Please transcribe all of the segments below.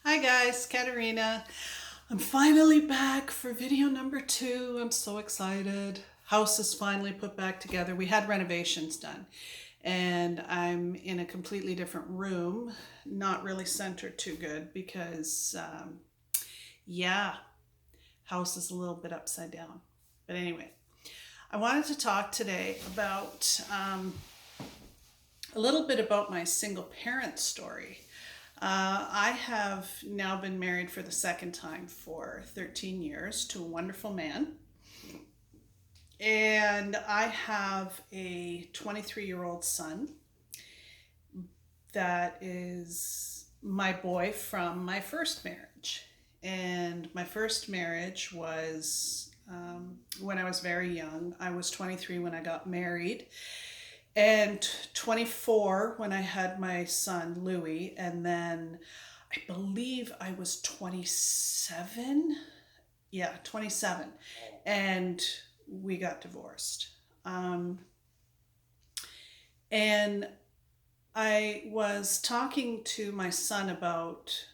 Hi guys, Katerina. I'm finally back for video number 2. I'm so excited. House is finally put back together. We had renovations done and I'm in a completely different room, not really centered too good because, yeah, house is a little bit upside down. But anyway, I wanted to talk today about a little bit about my single parent story. I have now been married for the second time for 13 years to a wonderful man. And I have a 23-year-old son that is my boy from my first marriage. And my first marriage was when I was very young. I was 23 when I got married, and 24 when I had my son Louis, and then I believe I was 27. Yeah, 27. And we got divorced. Um, and I was talking to my son about,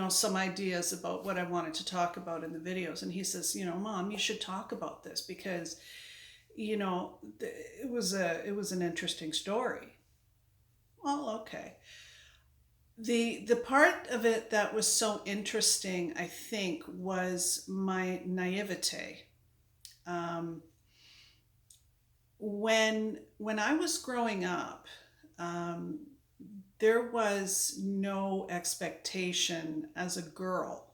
some ideas about what I wanted to talk about in the videos. And he says, Mom, you should talk about this because, it was an interesting story. Well, okay. The part of it that was so interesting, I think, was my naivete. Um, when I was growing up, um, there was no expectation as a girl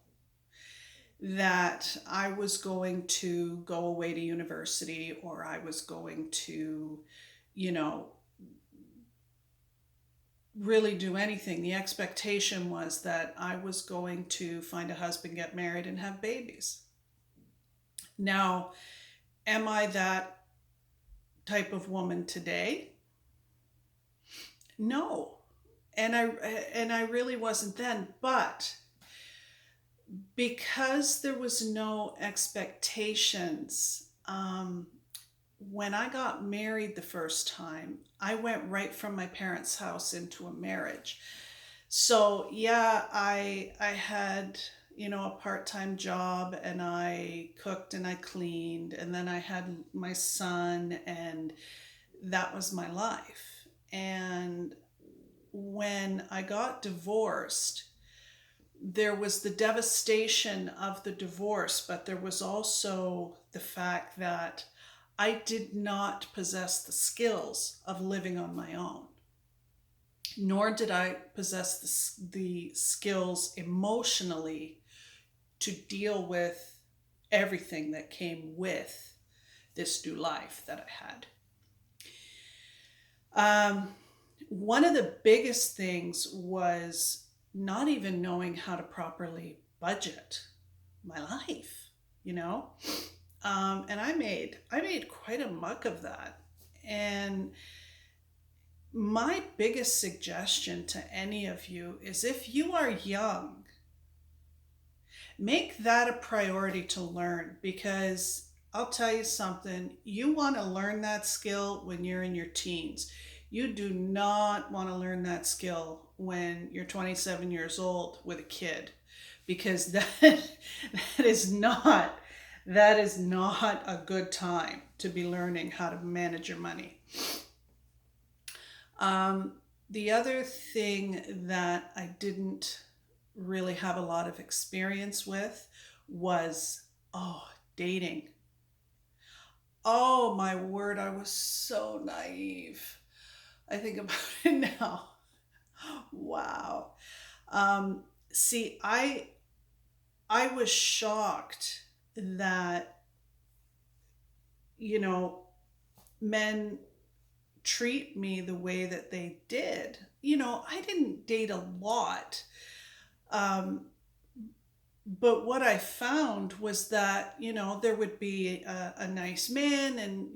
that I was going to go away to university or I was going to, you know, really do anything. The expectation was that I was going to find a husband, get married, and have babies. Now, am I that type of woman today? No. And I really wasn't then, but because there was no expectations, when I got married the first time, I went right from my parents' house into a marriage. So yeah, I had, a part-time job, and I cooked and I cleaned, and then I had my son, and that was my life. And when I got divorced, there was the devastation of the divorce, but there was also the fact that I did not possess the skills of living on my own, nor did I possess the skills emotionally to deal with everything that came with this new life that I had. One of the biggest things was not even knowing how to properly budget my life, you know? And I made quite a muck of that. And my biggest suggestion to any of you is if you are young, make that a priority to learn, because I'll tell you something, you want to learn that skill when you're in your teens. You do not want to learn that skill when you're 27 years old with a kid, because that is not that is not a good time to be learning how to manage your money. Um, the other thing that I didn't really have a lot of experience with was, dating. Oh my word, I was so naive. I think about it now. Wow. See, I was shocked that, you know, men treat me the way that they did. I didn't date a lot. Um, but what I found was that, there would be a nice man, and,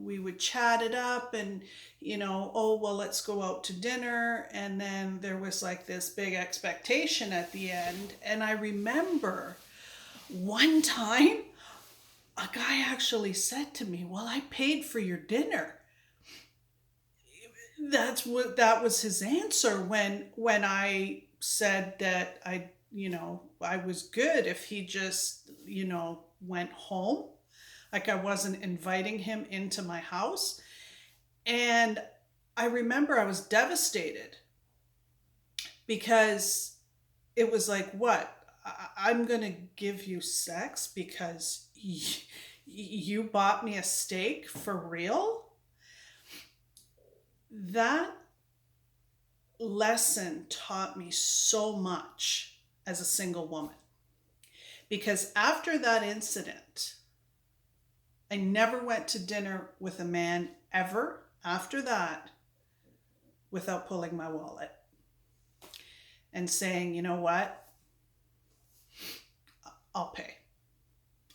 we would chat it up, and, oh, well, let's go out to dinner. And then there was like this big expectation at the end. And I remember one time a guy actually said to me, "Well, I paid for your dinner." That was his answer when I said that I was good if he just, went home. Like I wasn't inviting him into my house. And I remember I was devastated because it was like, what? I'm going to give you sex because you bought me a steak for real? That lesson taught me so much as a single woman. Because after that incident, I never went to dinner with a man ever after that without pulling my wallet and saying, you know what? I'll pay.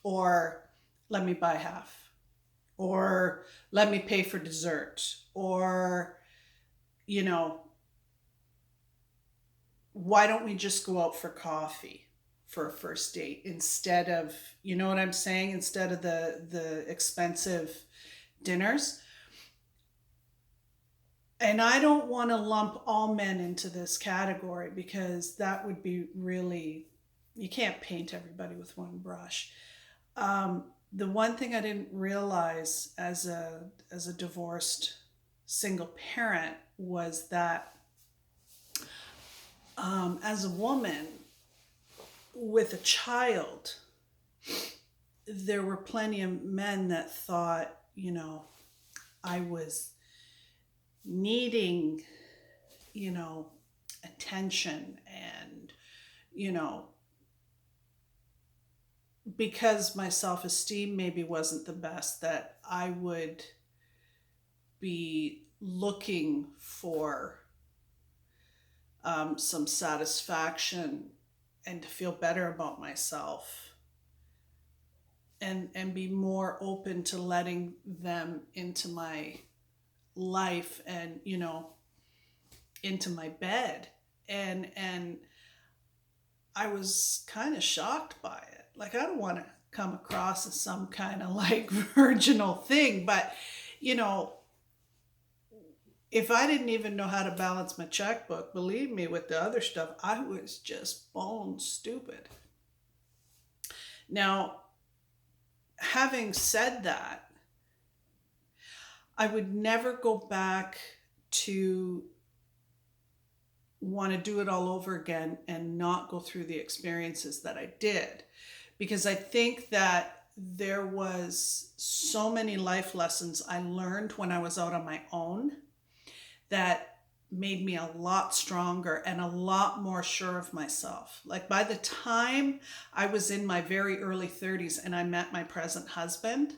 Or let me buy half. Or let me pay for dessert. Or, why don't we just go out for coffee for a first date instead of, you know what I'm saying? Instead of the expensive dinners. And I don't want to lump all men into this category because that would be really, you can't paint everybody with one brush. The one thing I didn't realize as a divorced single parent was that as a woman with a child, there were plenty of men that thought, I was needing, attention and, because my self-esteem maybe wasn't the best, that I would be looking for some satisfaction and to feel better about myself and be more open to letting them into my life and, into my bed. And I was kind of shocked by it. Like, I don't want to come across as some kind of like virginal thing, but, if I didn't even know how to balance my checkbook, believe me, with the other stuff, I was just bone stupid. Now, having said that, I would never go back to want to do it all over again and not go through the experiences that I did. Because I think that there was so many life lessons I learned when I was out on my own that made me a lot stronger and a lot more sure of myself. Like by the time I was in my very early 30s and I met my present husband,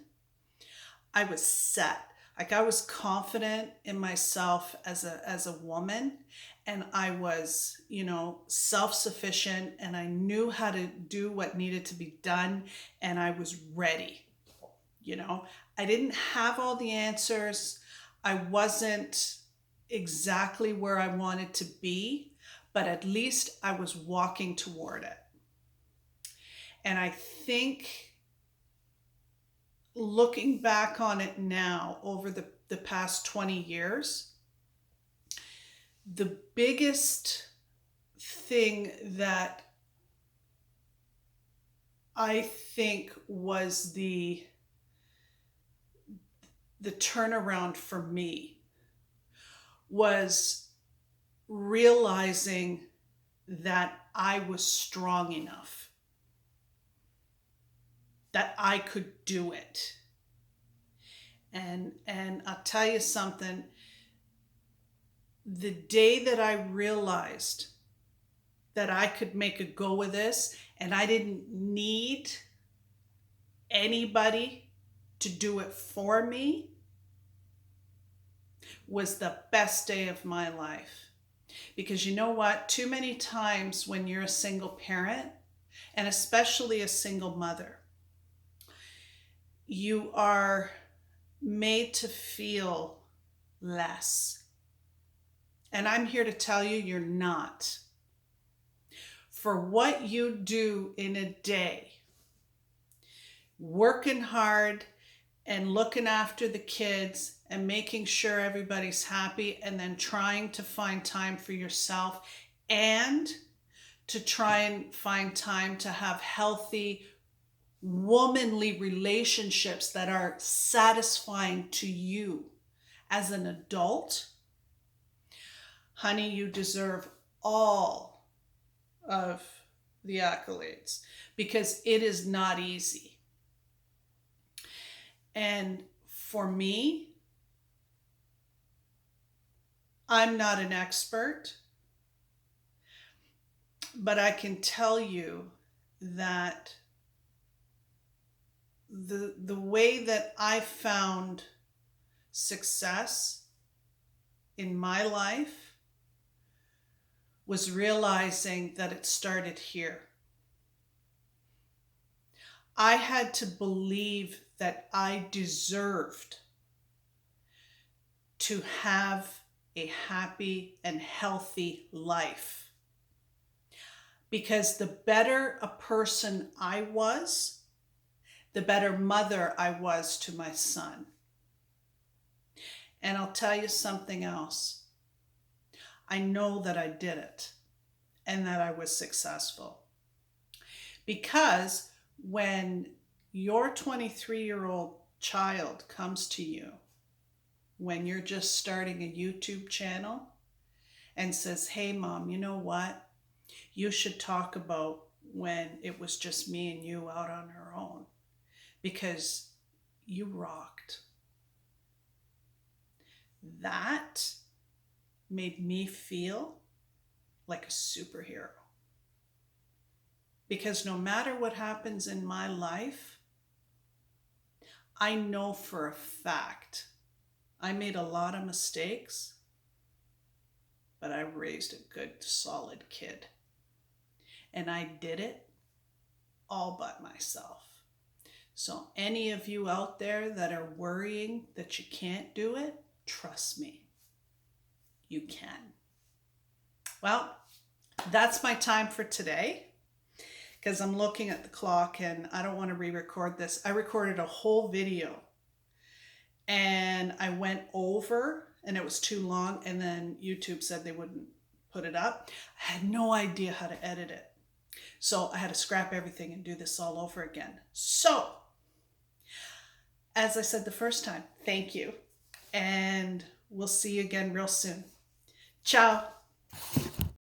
I was set. Like I was confident in myself as a woman, and I was, self-sufficient, and I knew how to do what needed to be done, and I was ready. I didn't have all the answers. I wasn't exactly where I wanted to be, but at least I was walking toward it. And I think looking back on it now over the past 20 years, the biggest thing that I think was the turnaround for me was realizing that I was strong enough, that I could do it. And I'll tell you something, the day that I realized that I could make a go of this and I didn't need anybody to do it for me, was the best day of my life. Because you know what? Too many times when you're a single parent, and especially a single mother, you are made to feel less. And I'm here to tell you, you're not. For what you do in a day, working hard and looking after the kids and making sure everybody's happy and then trying to find time for yourself, and to try and find time to have healthy, womanly relationships that are satisfying to you as an adult, honey, you deserve all of the accolades because it is not easy. And for me, I'm not an expert, but I can tell you that the way that I found success in my life was realizing that it started here. I had to believe that I deserved to have a happy and healthy life. Because the better a person I was, the better mother I was to my son. And I'll tell you something else. I know that I did it and that I was successful. Because when your 23-year-old child comes to you, when you're just starting a YouTube channel and says, hey, mom, you know what? You should talk about when it was just me and you out on our own because you rocked. That made me feel like a superhero. Because no matter what happens in my life, I know for a fact I made a lot of mistakes, but I raised a good, solid kid. And I did it all by myself. So any of you out there that are worrying that you can't do it, trust me, you can. Well, that's my time for today because I'm looking at the clock and I don't want to re-record this. I recorded a whole video and I went over and it was too long and then YouTube said they wouldn't put it up. I had no idea how to edit it. So I had to scrap everything and do this all over again. So, as I said the first time, thank you. And we'll see you again real soon. Ciao.